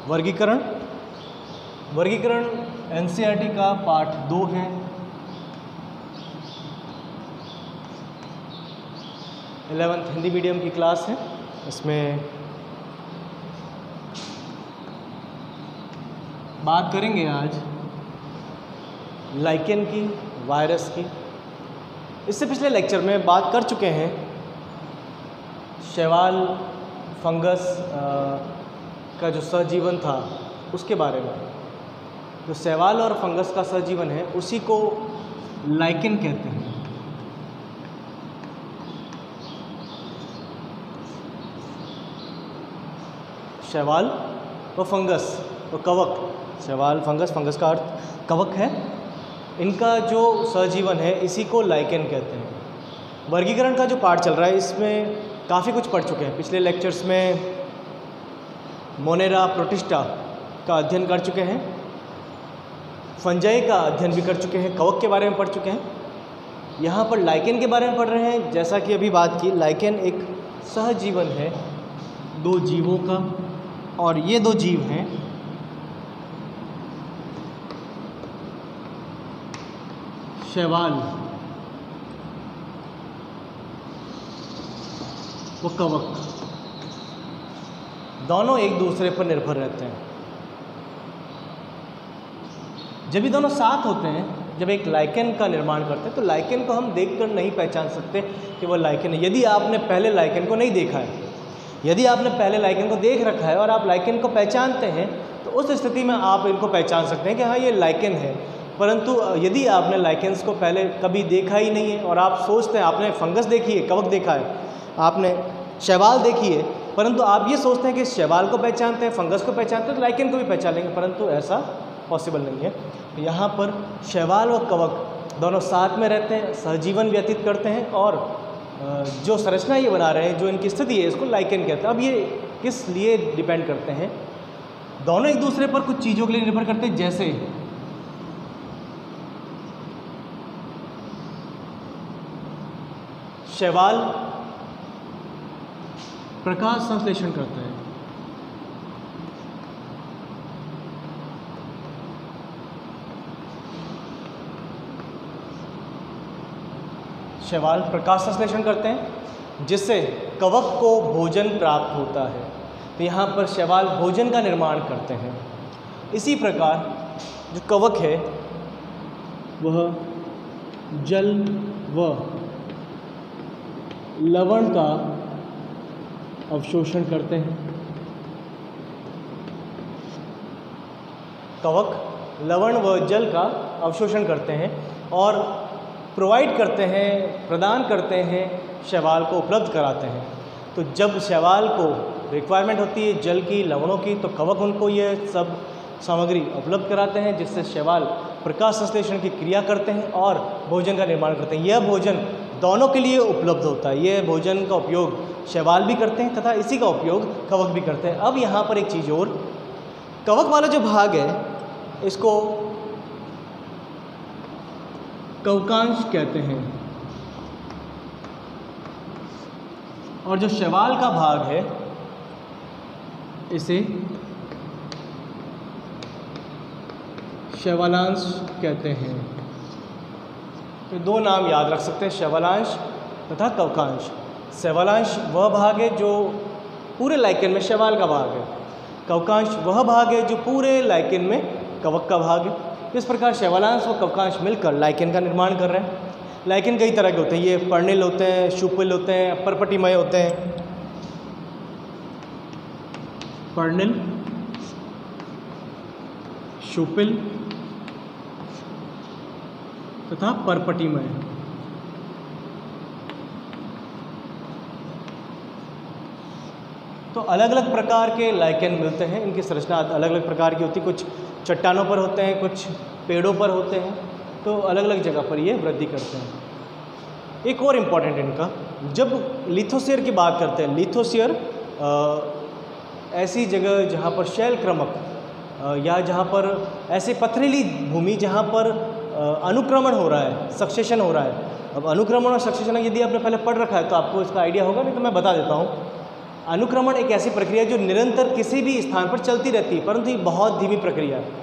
वर्गीकरण। वर्गीकरण एनसीईआरटी का पार्ट 2 है। 11th हिंदी मीडियम की क्लास है। इसमें बात करेंगे आज लाइकेन की, वायरस की। इससे पिछले लेक्चर में बात कर चुके हैं शैवाल फंगस का जो सहजीवन था उसके बारे में। जो शैवाल और फंगस का सहजीवन है उसी को लाइकेन कहते हैं। शैवाल व फंगस व कवक, शैवाल फंगस, फंगस का अर्थ कवक है, इनका जो सहजीवन है इसी को लाइकेन कहते हैं। वर्गीकरण का जो पार्ट चल रहा है इसमें काफ़ी कुछ पढ़ चुके हैं। पिछले लेक्चर्स में मोनेरा प्रोटिस्टा का अध्ययन कर चुके हैं, फंजाई का अध्ययन भी कर चुके हैं, कवक के बारे में पढ़ चुके हैं। यहाँ पर लाइकेन के बारे में पढ़ रहे हैं। जैसा कि अभी बात की, लाइकेन एक सहजीवन है दो जीवों का, और ये दो जीव हैं शैवाल व कवक। दोनों एक दूसरे पर निर्भर रहते हैं। जब ये दोनों साथ होते हैं, जब एक लाइकेन का निर्माण करते हैं, तो लाइकेन को हम देखकर नहीं पहचान सकते कि वह लाइकेन है। यदि आपने पहले लाइकेन को नहीं देखा है, यदि आपने पहले लाइकेन को देख रखा है और आप लाइकेन को पहचानते हैं, तो उस स्थिति में आप इनको पहचान सकते हैं कि हाँ ये लाइकेन है। परंतु यदि आपने लाइकेन्स को पहले कभी देखा ही नहीं है और आप सोचते हैं, आपने फंगस देखी है, कवक देखा है, आपने शैवाल देखी है, परंतु आप ये सोचते हैं कि शैवाल को पहचानते हैं, फंगस को पहचानते हैं, तो लाइकेन को भी पहचान लेंगे, परंतु ऐसा पॉसिबल नहीं है। यहाँ पर शैवाल और कवक दोनों साथ में रहते हैं, सहजीवन व्यतीत करते हैं, और जो संरचना ये बना रहे हैं, जो इनकी स्थिति है, इसको लाइकेन कहते हैं। अब ये किस लिए डिपेंड करते हैं? दोनों एक दूसरे पर कुछ चीज़ों के लिए निर्भर करते हैं। जैसे शैवाल प्रकाश संश्लेषण करता है, शैवाल प्रकाश संश्लेषण करते हैं जिससे कवक को भोजन प्राप्त होता है। तो यहाँ पर शैवाल भोजन का निर्माण करते हैं। इसी प्रकार जो कवक है वह जल व लवण का अवशोषण करते हैं। कवक लवण व जल का अवशोषण करते हैं और प्रोवाइड करते हैं, प्रदान करते हैं, शैवाल को उपलब्ध कराते हैं। तो जब शैवाल को रिक्वायरमेंट होती है जल की, लवणों की, तो कवक उनको ये सब सामग्री उपलब्ध कराते हैं, जिससे शैवाल प्रकाश संश्लेषण की क्रिया करते हैं और भोजन का निर्माण करते हैं। यह भोजन दोनों के लिए उपलब्ध होता है। यह भोजन का उपयोग शैवाल भी करते हैं तथा इसी का उपयोग कवक भी करते हैं। अब यहाँ पर एक चीज़ और, कवक वाला जो भाग है इसको कवकांश कहते हैं, और जो शैवाल का भाग है इसे शैवालांश कहते हैं। तो दो नाम याद रख सकते हैं, शैवालांश तथा कवकांश। शैवालांश वह भाग है जो पूरे लाइकेन में शैवाल का भाग है, कवकांश वह भाग है जो पूरे लाइकेन में कवक का भाग है। इस प्रकार शैवालांश व कवकांश मिलकर लाइकेन का निर्माण कर रहे हैं। लाइकेन कई तरह के होते हैं, ये पर्णिल होते हैं, शुपिल होते हैं, परपटिमय होते हैं। पर्णिल, शुपिल तथा परपटिमय। तो अलग अलग प्रकार के लाइकेन मिलते हैं। इनकी संरचना अलग अलग प्रकार की होती है। कुछ चट्टानों पर होते हैं, कुछ पेड़ों पर होते हैं, तो अलग अलग जगह पर ये वृद्धि करते हैं। एक और इम्पॉर्टेंट इनका, जब लिथोस्फीयर की बात करते हैं, लिथोस्फीयर ऐसी जगह जहाँ पर शैल क्रमक या जहाँ पर ऐसे पथरीली भूमि जहाँ पर अनुक्रमण हो रहा है, सक्सेशन हो रहा है। अब अनुक्रमण और सक्सेशन यदि आपने पहले पढ़ रखा है तो आपको इसका आइडिया होगा, नहीं तो मैं बता देता हूँ। अनुक्रमण एक ऐसी प्रक्रिया है जो निरंतर किसी भी स्थान पर चलती रहती है, परंतु ये बहुत धीमी प्रक्रिया है।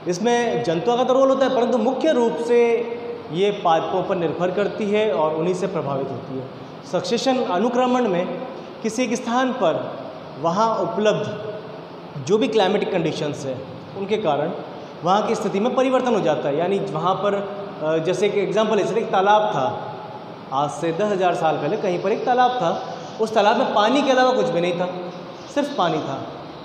इसमें जंतुओं का तो रोल होता है, परंतु मुख्य रूप से ये पादपों पर निर्भर करती है और उन्हीं से प्रभावित होती है। सक्सेशन अनुक्रमण में किसी एक स्थान पर वहाँ उपलब्ध जो भी क्लाइमेटिक कंडीशंस है उनके कारण वहाँ की स्थिति में परिवर्तन हो जाता है। यानी वहाँ पर जैसे कि एग्जांपल है, एक तालाब था, आज से 10,000 साल पहले कहीं पर एक तालाब था। उस तालाब में पानी के अलावा कुछ भी नहीं था, सिर्फ पानी था।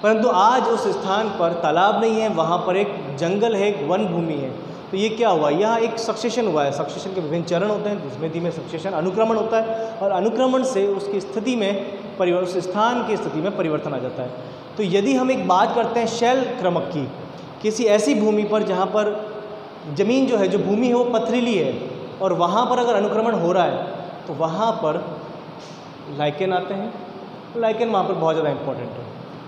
परंतु आज उस स्थान पर तालाब नहीं है, वहाँ पर एक जंगल है, एक वन भूमि है। तो ये क्या हुआ, यहाँ एक सक्सेशन हुआ है। सक्सेशन के विभिन्न चरण होते हैं, जिसमें धीमे सक्सेशन अनुक्रमण होता है और अनुक्रमण से उसकी स्थिति में उस स्थान की स्थिति में परिवर्तन आ जाता है। तो यदि हम एक बात करते हैं शैल क्रमक की, किसी ऐसी भूमि पर जहाँ पर ज़मीन जो है, जो भूमि है वो पथरीली है और वहाँ पर अगर अनुक्रमण हो रहा है तो वहाँ पर लाइकेन आते हैं। लाइकेन वहाँ पर बहुत ज़्यादा इम्पोर्टेंट है।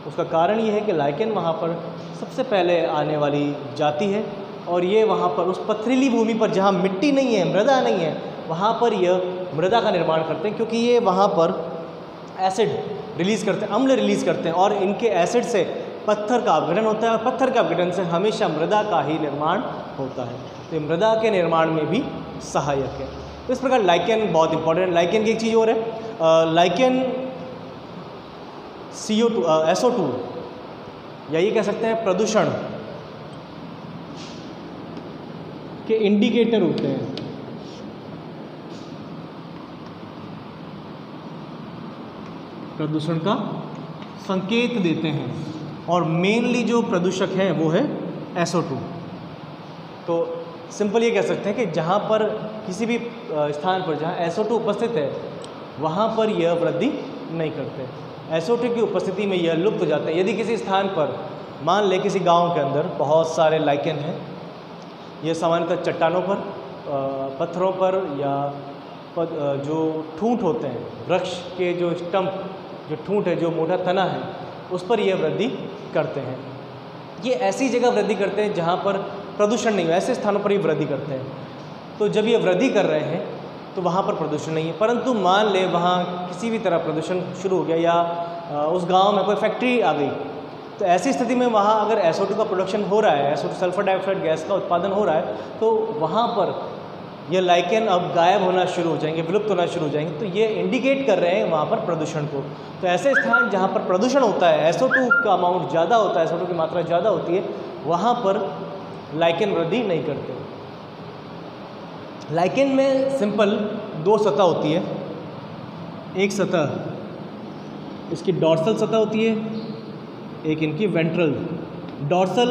उसका कारण ये है कि लाइकेन वहाँ पर सबसे पहले आने वाली जाति है और ये वहाँ पर उस पथरीली भूमि पर जहाँ मिट्टी नहीं है, मृदा नहीं है, वहाँ पर यह मृदा का निर्माण करते हैं, क्योंकि ये वहाँ पर एसिड रिलीज़ करते हैं, अम्ल रिलीज़ करते हैं और इनके एसिड से पत्थर का अपघटन होता है और पत्थर के अपघटन से हमेशा मृदा का ही निर्माण होता है। तो ये मृदा के निर्माण में भी सहायक है। तो इस प्रकार लाइकेन बहुत इंपॉर्टेंट है। लाइकेन की एक चीज़ और है, लाइकेन CO2 SO2 या ये कह सकते हैं प्रदूषण के इंडिकेटर होते हैं। प्रदूषण का संकेत देते हैं और मेनली जो प्रदूषक है वो है SO2। तो सिंपल ये कह सकते हैं कि जहाँ पर किसी भी स्थान पर जहाँ SO2 उपस्थित है वहाँ पर यह वृद्धि नहीं करते। SO2 की उपस्थिति में यह लुप्त हो जाता है। यदि किसी स्थान पर, मान ले किसी गांव के अंदर बहुत सारे लाइकेन हैं, यह सामान्यतः चट्टानों पर, पत्थरों पर या जो ठूंठ होते हैं, वृक्ष के जो स्टंप, जो ठूंठ है, जो मोटा तना है, उस पर यह वृद्धि करते हैं। ये ऐसी जगह वृद्धि करते हैं जहाँ पर प्रदूषण नहीं हो, ऐसे स्थानों पर ही वृद्धि करते हैं। तो जब ये वृद्धि कर रहे हैं तो वहाँ पर प्रदूषण नहीं है, परंतु मान ले वहाँ किसी भी तरह प्रदूषण शुरू हो गया या उस गांव में कोई फैक्ट्री आ गई, तो ऐसी स्थिति में वहाँ अगर SO2 का प्रोडक्शन हो रहा है, SO2 सल्फर डाइऑक्साइड गैस का उत्पादन हो रहा है, तो वहाँ पर ये लाइकेन अब गायब होना शुरू हो जाएंगे, विलुप्त होना शुरू हो जाएंगे। तो ये इंडिकेट कर रहे हैं वहाँ पर प्रदूषण को। तो ऐसे स्थान जहाँ पर प्रदूषण होता है, SO2 का अमाउंट ज़्यादा होता है, SO2 की मात्रा ज़्यादा होती है, वहाँ पर लाइकेन वृद्धि नहीं करते। लाइकेन में सिंपल दो सतह होती है। एक सतह इसकी डॉर्सल सतह होती है, एक इनकी वेंट्रल। डॉर्सल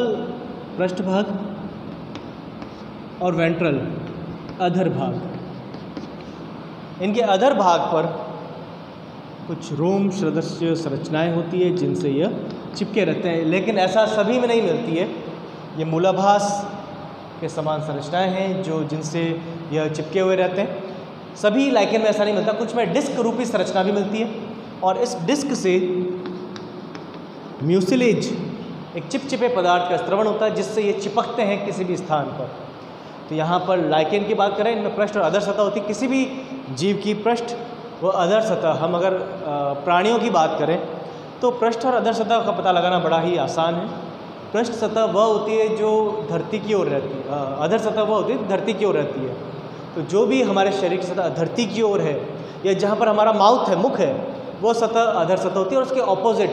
पृष्ठभाग और वेंट्रल अधर भाग। इनके अधर भाग पर कुछ रोम सदृश संरचनाएं होती है जिनसे यह चिपके रहते हैं, लेकिन ऐसा सभी में नहीं मिलती है। ये मूलाभास के समान संरचनाएं हैं जो जिनसे यह चिपके हुए रहते हैं। सभी लाइकेन में ऐसा नहीं मिलता, कुछ में डिस्क रूपी संरचना भी मिलती है और इस डिस्क से म्यूसिलेज, एक चिपचिपे पदार्थ का स्रवण होता है जिससे ये चिपकते हैं किसी भी स्थान पर। तो यहाँ पर लाइकेन की बात करें, इनमें पृष्ठ और अधर सतह होती है। किसी भी जीव की पृष्ठ व अधर सतह, हम अगर प्राणियों की बात करें तो पृष्ठ और अधर सतह का पता लगाना बड़ा ही आसान है। पृष्ठ सतह वह होती है जो धरती की ओर रहती है, अधर सतह वह होती है धरती की ओर रहती है। तो जो भी हमारे शरीर की सतह धरती की ओर है या जहाँ पर हमारा माउथ है, मुख है, वो सतह अधर सतह होती है और उसके ऑपोजिट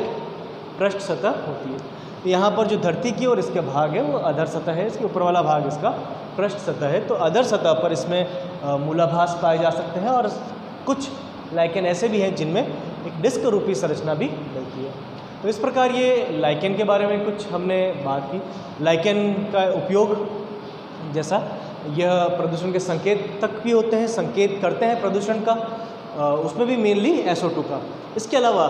पृष्ठ सतह होती है। तो यहाँ पर जो धरती की ओर इसके भाग है वो अधर सतह है, इसके ऊपर वाला भाग इसका पृष्ठ सतह है। तो अधर सतह पर इसमें मूलाभास पाए जा सकते हैं और कुछ लाइकेन ऐसे भी हैं जिनमें एक डिस्क रूपी संरचना भी मिलती है। तो इस प्रकार ये लाइकेन के बारे में कुछ हमने बात की। लाइकेन का उपयोग जैसा यह प्रदूषण के संकेत तक भी होते हैं, संकेत करते हैं प्रदूषण का, उसमें भी मेनली SO2 का। इसके अलावा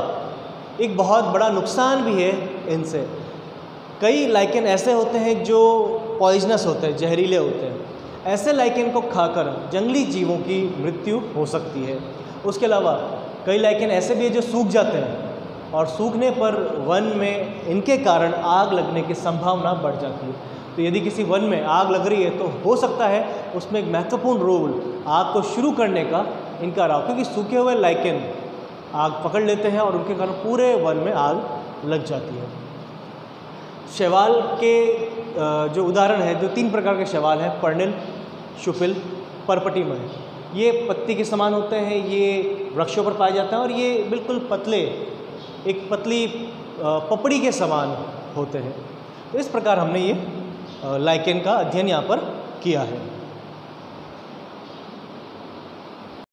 एक बहुत बड़ा नुकसान भी है इनसे। कई लाइकेन ऐसे होते हैं जो पॉइजनस होते हैं, जहरीले होते हैं। ऐसे लाइकेन को खाकर जंगली जीवों की मृत्यु हो सकती है। उसके अलावा कई लाइकेन ऐसे भी हैं जो सूख जाते हैं और सूखने पर वन में इनके कारण आग लगने की संभावना बढ़ जाती है। तो यदि किसी वन में आग लग रही है तो हो सकता है उसमें एक महत्वपूर्ण रोल आग को शुरू करने का इनका रहा, क्योंकि सूखे हुए लाइकेन आग पकड़ लेते हैं और उनके कारण पूरे वन में आग लग जाती है। शैवाल के जो उदाहरण है, जो 3 प्रकार के शैवाल हैं, पर्णिल, शुफिल, परपटीमय, ये पत्ती के समान होते हैं, ये वृक्षों पर पाए जाते हैं और ये बिल्कुल पतले, एक पतली पपड़ी के समान होते हैं। तो इस प्रकार हमने ये लाइकेन का अध्ययन यहाँ पर किया है।